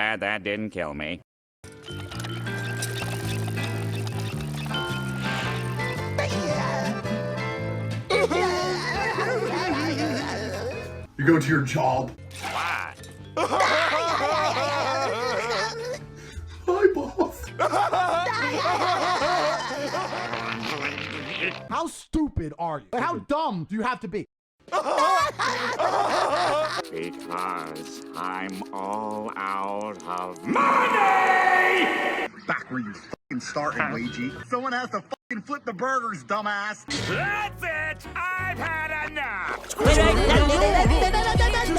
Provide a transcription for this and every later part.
glad that didn't kill me. You go to your job. Why? Hi, boss. How stupid are you? Like, how dumb do you have to be? Because I'm all out of money! Back where you fucking started, Luigi. Someone has to fucking flip the burgers, dumbass. That's it! I've had enough! Wait,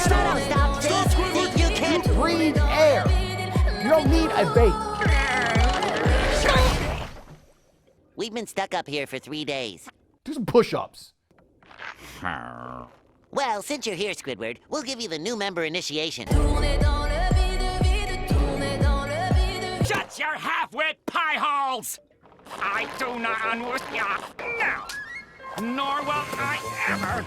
stop. You can't Breathe air. You don't need a bait. We've been stuck up here for 3 days. Do some push-ups. Well, since you're here, Squidward, we'll give you the new member initiation. Shut your half-wit pie holes! I do not understand. No! Nor will I ever.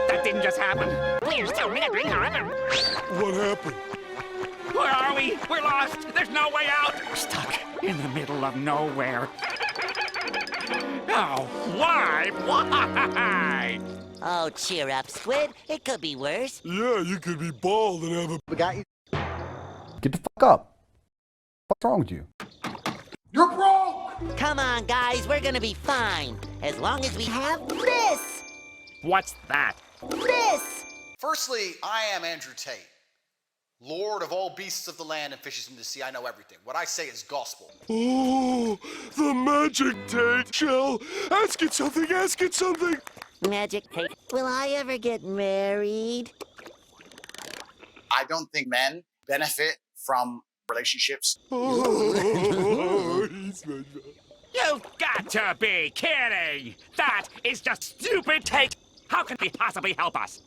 That didn't just happen. What happened? Where are we? We're lost. There's no way out. We're stuck in the middle of nowhere. Oh, why? Why? Oh, cheer up, Squid. It could be worse. Yeah, you could be bald and have a... We got you. Get the fuck up. What's wrong with you? You're broke. Come on, guys. We're gonna be fine. As long as we have this. What's that? This. Firstly, I am Andrew Tate, Lord of all beasts of the land and fishes in the sea. I know everything. What I say is gospel. Oh, the magic Tate. Shell, ask it something, ask it something. Magic Tate. Will I ever get married? I don't think men benefit from relationships. Oh, he's You've got to be kidding! That is just stupid Tate! How can he possibly help us?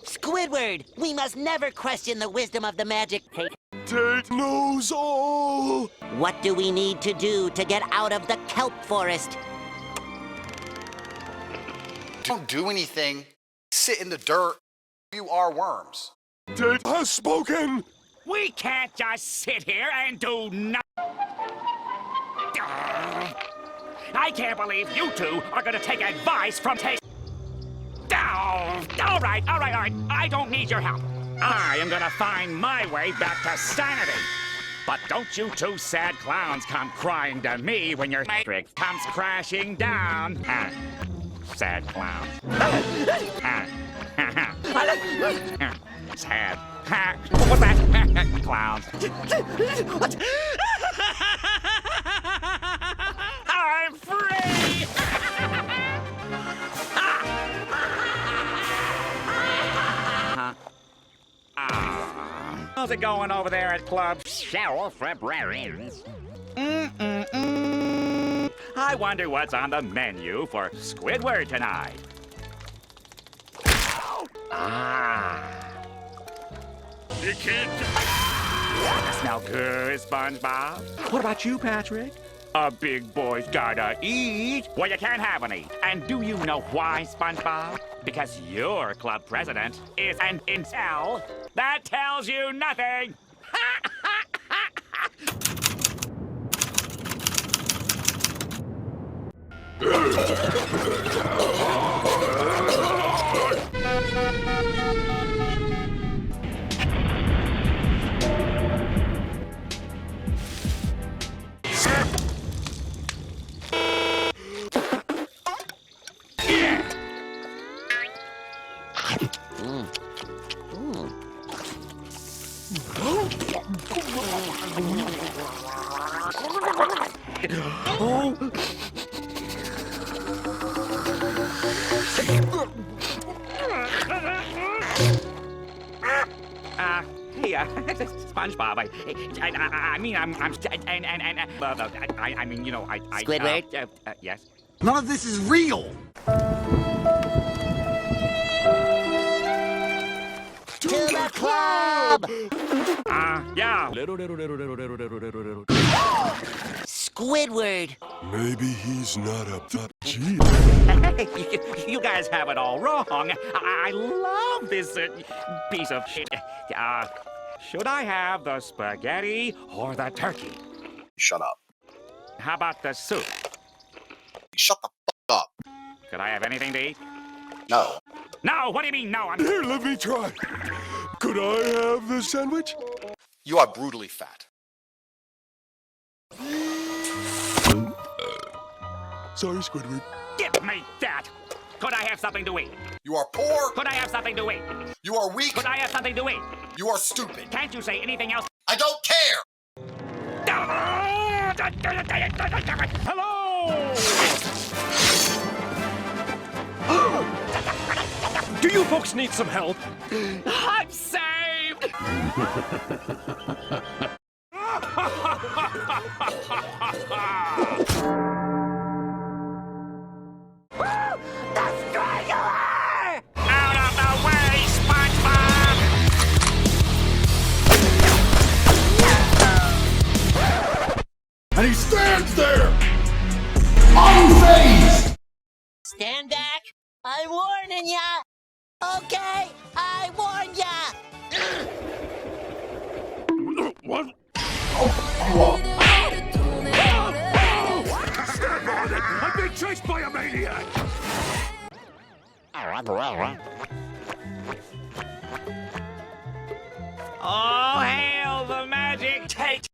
Squidward, we must never question the wisdom of the magic Tate. Tate knows all. What do we need to do to get out of the kelp forest? Don't do anything. Sit in the dirt. You are worms. Tate has spoken. We can't just sit here and do nothing. I can't believe you two are gonna take advice from Tate. All right. I don't need your help. I am gonna find my way back to sanity. But don't you two sad clowns come crying to me when your matrix comes crashing down. Sad clowns. Sad. What's that? Clowns. I'm free! How's it going over there at Club Sheriff Librarians? I wonder what's on the menu for Squidward tonight. You can't. That smell good, SpongeBob. What about you, Patrick? A big boy's gotta eat. Well, you can't have any. And do you know why, SpongeBob? Because your club president is an incel. That tells you nothing. Hey, SpongeBob. Squidward? Yes. None of this is real. To the Club! Yeah. Squidward. Maybe he's not up top. Gee. You guys have it all wrong. I love this piece of shit. Should I have the spaghetti or the turkey? Shut up. How about the soup? Shut the fuck up. Could I have anything to eat? No. No, what do you mean no? Here, let me try. Could I have the sandwich? You are brutally fat. Sorry, Squidward. Give me that! Could I have something to eat? You are poor. Could I have something to eat? You are weak. Could I have something to eat? You are stupid. Can't you say anything else? I don't care. Hello! Do you folks need some help? I'm saved! The Strangler! Out of the way, SpongeBob! And he stands there, unfazed. Stand back. I'm warning ya. Okay, I warned ya. What? I'm being chased by a maniac! Oh, hail the magic Tate!